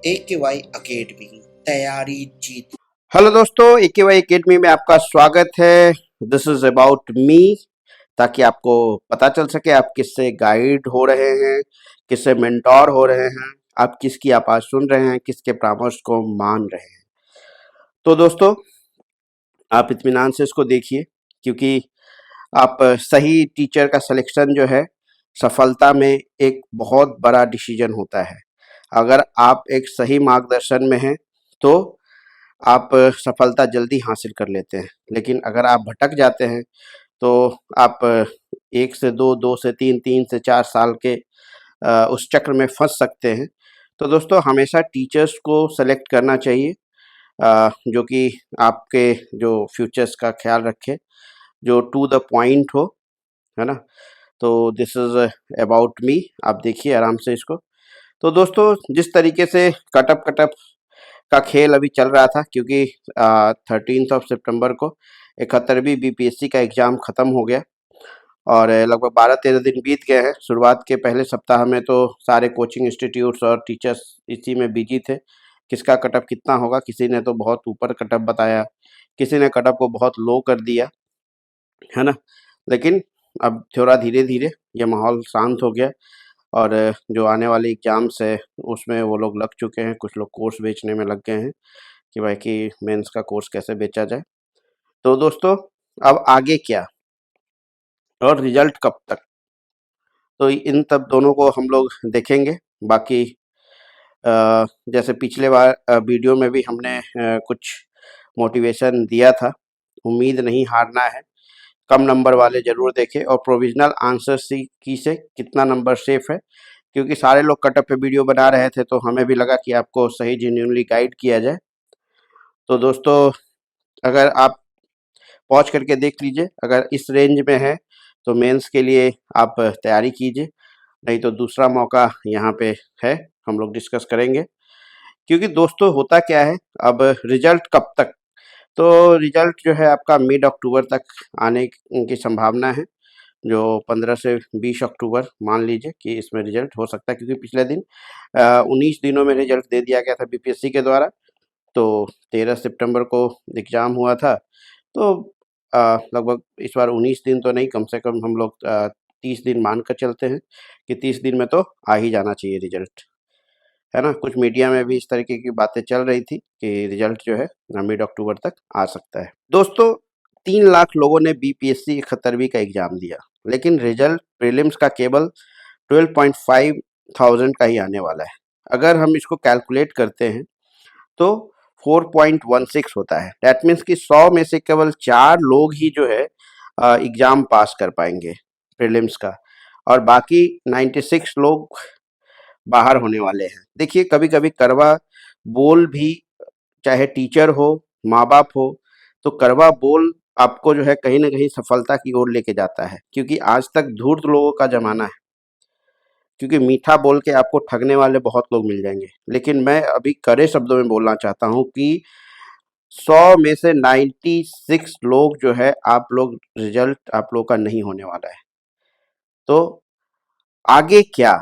AKY academy तैयारी जीत। Hello दोस्तों, AKY academy में आपका स्वागत है। दिस इज अबाउट मी, ताकि आपको पता चल सके आप किससे गाइड हो रहे हैं, किससे मेंटोर हो रहे हैं, आप किसकी आवाज सुन रहे हैं, किसके परामर्श को मान रहे हैं। तो दोस्तों, आप इत्मीनान से इसको देखिए, क्योंकि आप सही टीचर का सिलेक्शन जो है सफलता में एक बहुत बड़ा डिसीजन होता है। अगर आप एक सही मार्गदर्शन में हैं तो आप सफलता जल्दी हासिल कर लेते हैं, लेकिन अगर आप भटक जाते हैं तो आप 1 से 2, 2 से 3, 3 से 4 साल के उस चक्र में फंस सकते हैं। तो दोस्तों, हमेशा टीचर्स को सेलेक्ट करना चाहिए जो कि आपके जो फ्यूचर्स का ख्याल रखे, जो टू द पॉइंट हो, है ना। तो दिस इज अबाउट मी, आप देखिए आराम से इसको। तो दोस्तों, जिस तरीके से कटअप कटअप का खेल अभी चल रहा था, क्योंकि 13 सितंबर को 71वीं बीपीएससी का एग्ज़ाम ख़त्म हो गया और लगभग 12-13 दिन बीत गए हैं। शुरुआत के पहले सप्ताह में तो सारे कोचिंग इंस्टीट्यूट्स और टीचर्स इसी में बिजी थे, किसका कटअप कितना होगा। किसी ने तो बहुत ऊपर कटअप बताया, किसी ने कटअप को बहुत लो कर दिया, है ना। लेकिन अब थोड़ा धीरे धीरे ये माहौल शांत हो गया और जो आने वाले एग्ज़ाम्स है उसमें वो लोग लग चुके हैं। कुछ लोग कोर्स बेचने में लग गए हैं कि भाई कि मेंस का कोर्स कैसे बेचा जाए। तो दोस्तों, अब आगे क्या और रिजल्ट कब तक, तो इन तब दोनों को हम लोग देखेंगे। बाकी जैसे पिछले बार वीडियो में भी हमने कुछ मोटिवेशन दिया था, उम्मीद नहीं हारना है, कम नंबर वाले ज़रूर देखें और प्रोविज़नल आंसर सी की से कितना नंबर सेफ़ है, क्योंकि सारे लोग कटअप पे वीडियो बना रहे थे तो हमें भी लगा कि आपको सही जेन्युइनली गाइड किया जाए। तो दोस्तों, अगर आप पॉज करके देख लीजिए, अगर इस रेंज में है तो मेंस के लिए आप तैयारी कीजिए, नहीं तो दूसरा मौका यहाँ पे है, हम लोग डिस्कस करेंगे। क्योंकि दोस्तों, होता क्या है, अब रिजल्ट कब तक, तो रिजल्ट जो है आपका मिड अक्टूबर तक आने की संभावना है, जो 15 से 20 अक्टूबर मान लीजिए कि इसमें रिजल्ट हो सकता है। क्योंकि पिछले दिन 19 दिनों में रिजल्ट दे दिया गया था बीपीएससी के द्वारा, तो 13 सितंबर को एग्ज़ाम हुआ था। तो लगभग इस बार 19 दिन तो नहीं, कम से कम हम लोग 30 दिन मान कर चलते हैं कि 30 दिन में तो आ ही जाना चाहिए रिजल्ट, है ना। कुछ मीडिया में भी इस तरीके की बातें चल रही थी कि रिजल्ट जो है मिड अक्टूबर तक आ सकता है। दोस्तों, 3 लाख लोगों ने बीपीएससी 71वीं का एग्ज़ाम दिया, लेकिन रिजल्ट प्रीलिम्स का केवल 12.5 थाउजेंड का ही आने वाला है। अगर हम इसको कैलकुलेट करते हैं तो 4.16 होता है। दैट मीन्स कि 100 में से केवल 4 लोग ही जो है एग्ज़ाम पास कर पाएंगे प्रीलिम्स का, और बाकी 96 लोग बाहर होने वाले हैं। देखिए, कभी कभी कड़वा बोल भी, चाहे टीचर हो, माँ बाप हो, तो कड़वा बोल आपको जो है कहीं ना कहीं सफलता की ओर लेके जाता है, क्योंकि आज तक धूर्त लोगों का जमाना है। क्योंकि मीठा बोल के आपको ठगने वाले बहुत लोग मिल जाएंगे, लेकिन मैं अभी कड़े शब्दों में बोलना चाहता हूँ कि 100 में से 96 लोग जो है, आप लोग रिजल्ट आप लोग का नहीं होने वाला है। तो आगे क्या,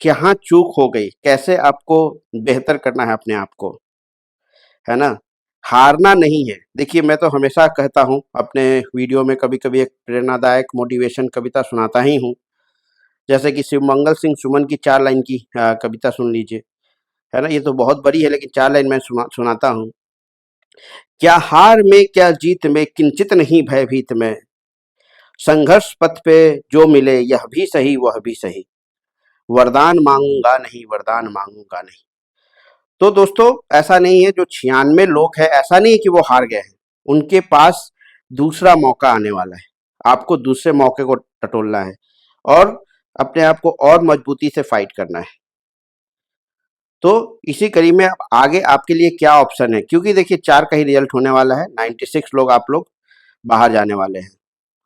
कहाँ चूक हो गई, कैसे आपको बेहतर करना है अपने आप को, है ना। हारना नहीं है। देखिए, मैं तो हमेशा कहता हूँ अपने वीडियो में, कभी कभी एक प्रेरणादायक मोटिवेशन कविता सुनाता ही हूँ। जैसे कि शिवमंगल सिंह सुमन की 4 लाइन की कविता सुन लीजिए, है ना। ये तो बहुत बड़ी है, लेकिन 4 लाइन मैं सुनाता हूँ। क्या हार में क्या जीत में, किंचित नहीं भयभीत में, संघर्ष पथ पे जो मिले यह भी सही वह भी सही, वरदान मांगूंगा नहीं, वरदान मांगूंगा नहीं। तो दोस्तों, ऐसा नहीं है जो 96 लोग हैं, ऐसा नहीं है कि वो हार गए हैं, उनके पास दूसरा मौका आने वाला है। आपको दूसरे मौके को टटोलना है और अपने आप को और मजबूती से फाइट करना है। तो इसी कड़ी में अब आगे आपके लिए क्या ऑप्शन है, क्योंकि देखिए 4 का ही रिजल्ट होने वाला है, 96 लोग आप लोग बाहर जाने वाले हैं,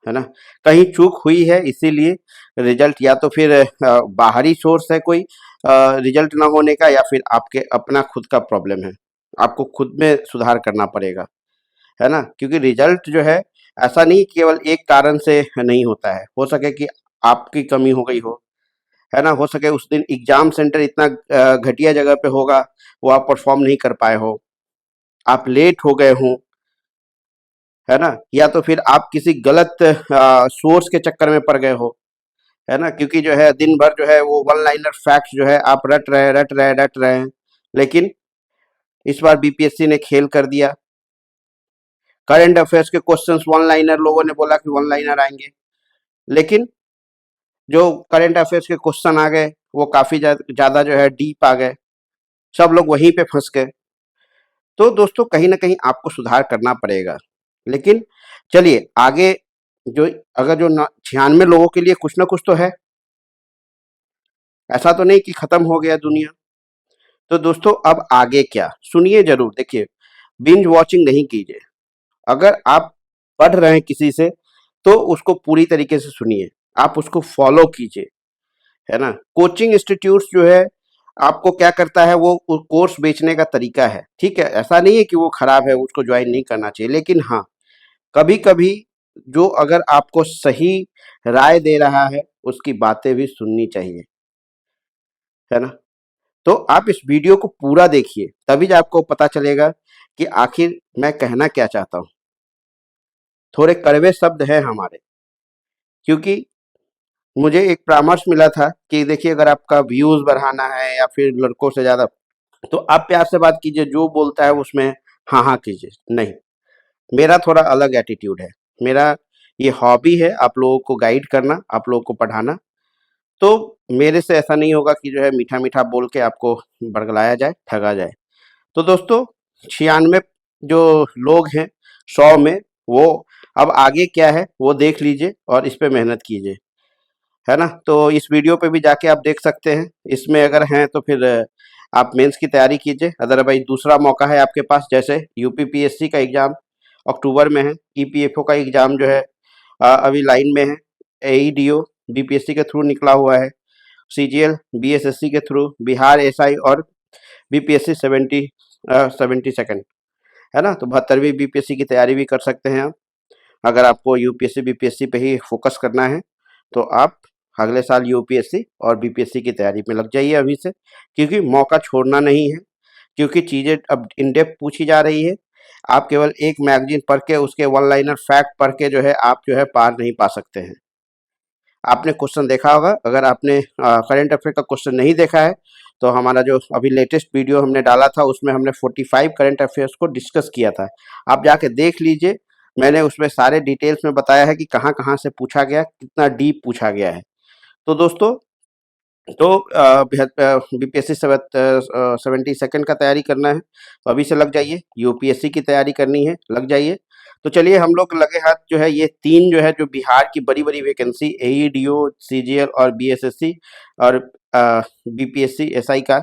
है ना। कहीं चूक हुई है, इसीलिए रिजल्ट या तो फिर बाहरी सोर्स है कोई रिजल्ट ना होने का, या फिर आपके अपना खुद का प्रॉब्लम है, आपको खुद में सुधार करना पड़ेगा, है ना। क्योंकि रिजल्ट जो है, ऐसा नहीं केवल एक कारण से नहीं होता है, हो सके कि आपकी कमी हो गई हो, है ना, हो सके उस दिन एग्जाम सेंटर इतना घटिया जगह पे होगा, वो आप परफॉर्म नहीं कर पाए हो, आप लेट हो गए हो, है ना, या तो फिर आप किसी गलत सोर्स के चक्कर में पड़ गए हो, है ना, क्योंकि जो है दिन भर जो है वो वन लाइनर फैक्ट्स जो है आप रट रहे हैं, लेकिन इस बार बीपीएससी ने खेल कर दिया। करंट अफेयर्स के क्वेश्चंस वन लाइनर, लोगों ने बोला कि वन लाइनर आएंगे, लेकिन जो करंट अफेयर्स के क्वेश्चन आ गए वो काफी ज्यादा जो है डीप आ गए, सब लोग वहीं पे फंस गए। तो दोस्तों कहीं ना कहीं आपको सुधार करना पड़ेगा, लेकिन चलिए आगे, जो अगर जो 96 लोगों के लिए कुछ ना कुछ तो है, ऐसा तो नहीं कि खत्म हो गया दुनिया। तो दोस्तों अब आगे क्या, सुनिए जरूर, देखिए, बिंज वॉचिंग नहीं कीजिए। अगर आप पढ़ रहे हैं किसी से तो उसको पूरी तरीके से सुनिए, आप उसको फॉलो कीजिए, है ना। कोचिंग इंस्टीट्यूट्स जो है आपको क्या करता है, वो कोर्स बेचने का तरीका है, ठीक है, ऐसा नहीं है कि वो खराब है, उसको ज्वाइन नहीं करना चाहिए, लेकिन हाँ, कभी कभी जो अगर आपको सही राय दे रहा है उसकी बातें भी सुननी चाहिए, है ना। तो आप इस वीडियो को पूरा देखिए, तभी आपको पता चलेगा कि आखिर मैं कहना क्या चाहता हूँ। थोड़े कड़वे शब्द हैं हमारे, क्योंकि मुझे एक परामर्श मिला था कि देखिए, अगर आपका व्यूज बढ़ाना है या फिर लड़कों से ज्यादा, तो आप प्यार से बात कीजिए, जो बोलता है उसमें हाँ हाँ कीजिए। नहीं, मेरा थोड़ा अलग एटीट्यूड है, मेरा ये हॉबी है आप लोगों को गाइड करना, आप लोगों को पढ़ाना। तो मेरे से ऐसा नहीं होगा कि जो है मीठा मीठा बोल के आपको बरगलाया जाए, ठगा जाए। तो दोस्तों 96 जो लोग हैं 100 में, वो अब आगे क्या है वो देख लीजिए और इस पे मेहनत कीजिए, है ना। तो इस वीडियो पे भी जाके आप देख सकते हैं, इसमें अगर हैं तो फिर आप मेंस की तैयारी कीजिए, अदरवाइज दूसरा मौका है आपके पास, जैसे यूपीपीएससी का एग्जाम अक्टूबर में है, ईपीएफओ का एग्जाम जो है अभी लाइन में है, एईडीओ बीपीएससी के थ्रू निकला हुआ है, सीजीएल बीएसएससी के थ्रू, बिहार एसआई और बीपीएससी 72nd, है ना। तो 72वीं बीपीएससी की तैयारी भी कर सकते हैं आप। अगर आपको यूपीएससी बीपीएससी पे ही फोकस करना है तो आप अगले साल यूपीएससी और बीपीएससी की तैयारी में लग जाइए अभी से, क्योंकि मौका छोड़ना नहीं है, क्योंकि चीज़ें अब इन डेप्थ पूछी जा रही है। आप केवल एक मैगजीन पढ़ के, उसके वन लाइनर फैक्ट पढ़ के जो है आप जो है पार नहीं पा सकते हैं। आपने क्वेश्चन देखा होगा, अगर आपने करंट अफेयर का क्वेश्चन नहीं देखा है तो हमारा जो अभी लेटेस्ट वीडियो हमने डाला था उसमें हमने 45 करंट अफेयर्स को डिस्कस किया था, आप जाके देख लीजिए। मैंने उसमें सारे डिटेल्स में बताया है कि कहाँ कहाँ से पूछा गया, कितना डीप पूछा गया है। तो दोस्तों, तो बीपीएससी 72nd का तैयारी करना है तो अभी से लग जाइए, यूपीएससी की तैयारी करनी है लग जाइए। तो चलिए हम लोग लगे हाथ जो है, ये तीन जो है जो बिहार की बड़ी बड़ी वैकेंसी, एईडीओ, सीजीएल और बीएसएससी और बीपीएससी एसआई का,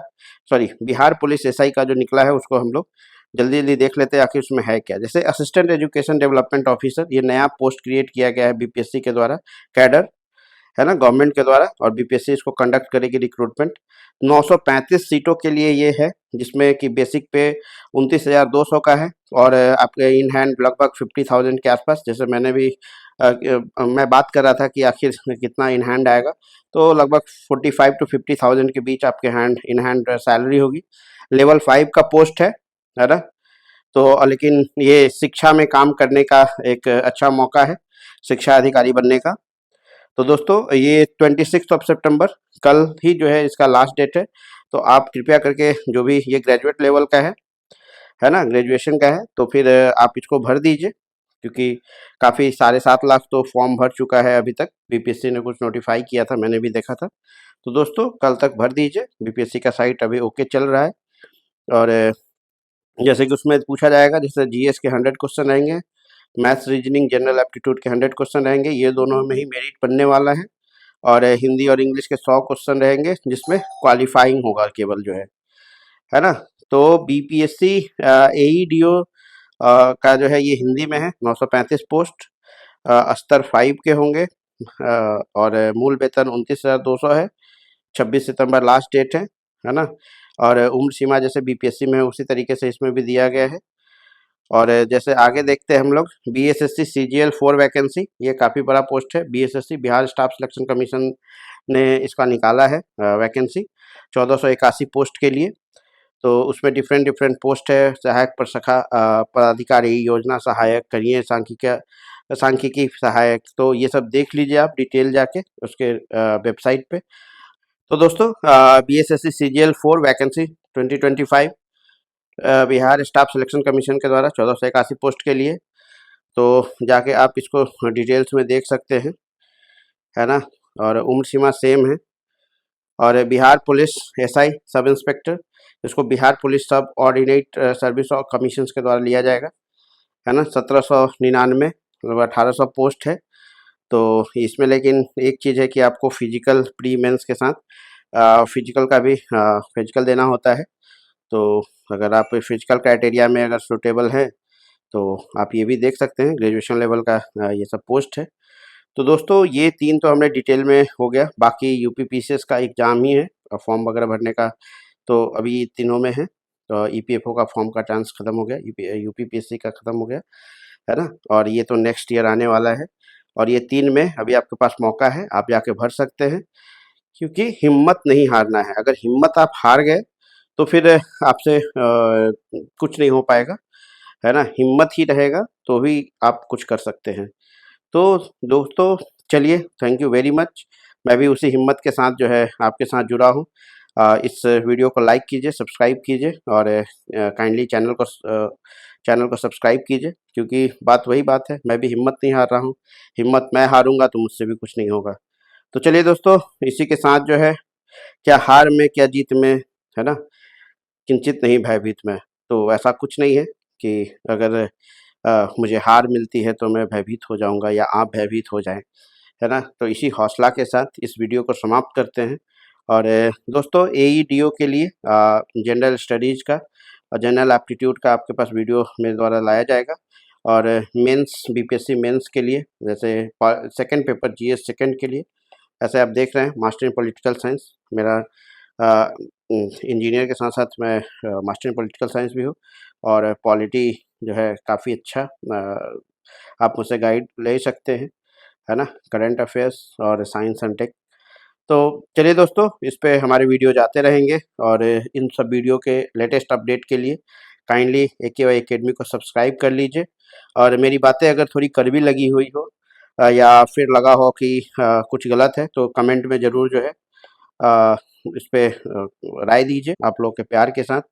सॉरी बिहार पुलिस एसआई का जो निकला है उसको हम लोग जल्दी जल्दी देख लेते हैं, आखिर उसमें है क्या। जैसे असिस्टेंट एजुकेशन डेवलपमेंट ऑफिसर, ये नया पोस्ट क्रिएट किया गया है बीपीएससी के द्वारा, कैडर, है ना, गवर्नमेंट के द्वारा, और बीपीएससी इसको कंडक्ट करेगी रिक्रूटमेंट। 935 सीटों के लिए ये है, जिसमें कि बेसिक पे 29,200 का है, और आपके इन हैंड लगभग 50,000 के आसपास। जैसे मैंने भी मैं बात कर रहा था कि आखिर कितना इन हैंड आएगा, तो लगभग 45 to 50,000 के बीच आपके हैंड इन हैंड सैलरी होगी। लेवल 5 का पोस्ट है ना। तो लेकिन ये शिक्षा में काम करने का एक अच्छा मौका है, शिक्षा अधिकारी बनने का। तो दोस्तों ये 26 सितंबर कल ही जो है इसका लास्ट डेट है। तो आप कृपया करके, जो भी ये ग्रेजुएट लेवल का है ना, ग्रेजुएशन का है, तो फिर आप इसको भर दीजिए, क्योंकि काफ़ी 7.5 लाख तो फॉर्म भर चुका है अभी तक, बीपीएससी ने कुछ नोटिफाई किया था, मैंने भी देखा था। तो दोस्तों कल तक भर दीजिए, बीपीएससी का साइट अभी ओके चल रहा है। और जैसे कि उसमें पूछा जाएगा, जैसे जीएस के 100 क्वेश्चन रहेंगे, मैथ्स रीजनिंग जनरल एप्टीट्यूड के 100 क्वेश्चन रहेंगे, ये दोनों में ही मेरिट बनने वाला है। और हिंदी और इंग्लिश के 100 क्वेश्चन रहेंगे, जिसमें क्वालिफाइंग होगा केवल जो है ना। तो बीपीएससी एईडीओ का जो है ये हिंदी में है, 935 पोस्ट, स्तर 5 के होंगे, और मूल वेतन 29,200 है। 26 सितंबर लास्ट डेट है ना। और उम्र सीमा जैसे बीपीएससी में है उसी तरीके से इसमें भी दिया गया है। और जैसे आगे देखते हैं हम लोग, बीएसएससी सीजीएल 4 वैकेंसी, ये काफ़ी बड़ा पोस्ट है। BSSC Bihar staff selection commission ने इसका निकाला है वैकेंसी 1481 पोस्ट के लिए। तो उसमें डिफरेंट डिफरेंट पोस्ट है, सहायक प्रशाखा पदाधिकारी, योजना सहायक, करियर सांख्यिकी सहायक। तो ये सब देख लीजिए आप डिटेल जाके उसके वेबसाइट पे। तो दोस्तों BSSC CGL 4 vacancy 2025 Bihar staff selection commission के द्वारा 1481 पोस्ट के लिए। तो जाके आप इसको डिटेल्स में देख सकते हैं, है ना। और उम्र सीमा सेम है। और Bihar police SI sub inspector, इसको बिहार पुलिस सब ऑर्डिनेट सर्विस और कमीशन के द्वारा लिया जाएगा, है ना। 1799 मतलब 1800 पोस्ट है। तो इसमें लेकिन एक चीज़ है कि आपको फिजिकल प्री मेंस के साथ फिजिकल का भी फिजिकल देना होता है। तो अगर आप फिजिकल क्राइटेरिया में अगर सूटेबल हैं तो आप ये भी देख सकते हैं। ग्रेजुएशन लेवल का ये सब पोस्ट है। तो दोस्तों ये 3 तो हमने डिटेल में हो गया। बाकी UPPCS का एग्ज़ाम ही है, फॉर्म वगैरह भरने का तो अभी तीनों में है। तो EPFO का फॉर्म का चांस ख़त्म हो गया, UPPSC का ख़त्म हो गया, है ना। और ये तो नेक्स्ट ईयर आने वाला है। और ये 3 में अभी आपके पास मौका है, आप जाके भर सकते हैं। क्योंकि हिम्मत नहीं हारना है। अगर हिम्मत आप हार गए तो फिर आपसे कुछ नहीं हो पाएगा, है ना। हिम्मत ही रहेगा तो भी आप कुछ कर सकते हैं। तो दोस्तों चलिए, थैंक यू वेरी मच। मैं भी उसी हिम्मत के साथ जो है आपके साथ जुड़ा हूँ। इस वीडियो को लाइक कीजिए, सब्सक्राइब कीजिए और काइंडली चैनल को सब्सक्राइब कीजिए। क्योंकि बात वही बात है, मैं भी हिम्मत नहीं हार रहा हूँ। हिम्मत मैं हारूंगा तो मुझसे भी कुछ नहीं होगा। तो चलिए दोस्तों, इसी के साथ जो है, क्या हार में क्या जीत में, है ना, किंचित नहीं भयभीत में। तो ऐसा कुछ नहीं है कि अगर मुझे हार मिलती है तो मैं भयभीत हो जाऊंगा या आप भयभीत हो जाएं, है ना। तो इसी हौसला के साथ इस वीडियो को समाप्त करते हैं। और दोस्तों AEDO के लिए जनरल स्टडीज़ का और जनरल एप्टीट्यूड का आपके पास वीडियो मेरे द्वारा लाया जाएगा। और मेंस BPSC मेंस के लिए, जैसे सेकंड पेपर GS सेकंड के लिए, ऐसे आप देख रहे हैं मास्टर इन पॉलिटिकल साइंस। मेरा इंजीनियर के साथ साथ मैं मास्टर इन पॉलिटिकल साइंस भी हूँ। और पॉलिटी जो है काफ़ी अच्छा आप मुझसे गाइड ले सकते हैं, है ना। करंट अफेयर्स और साइंस एंड टेक। तो चलिए दोस्तों, इस पे हमारे वीडियो जाते रहेंगे। और इन सब वीडियो के लेटेस्ट अपडेट के लिए काइंडली AKY एकेडमी को सब्सक्राइब कर लीजिए। और मेरी बातें अगर थोड़ी कड़वी लगी हुई हो या फिर लगा हो कि कुछ गलत है तो कमेंट में ज़रूर जो है इस पे राय दीजिए आप लोग के प्यार के साथ।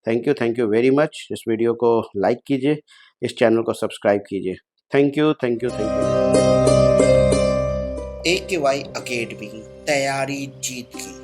Thank you very much. इस वीडियो को लाइक कीजिए, इस चैनल को सब्सक्राइब कीजिए। Thank you. AKY एकेडमी, तैयारी जीत की।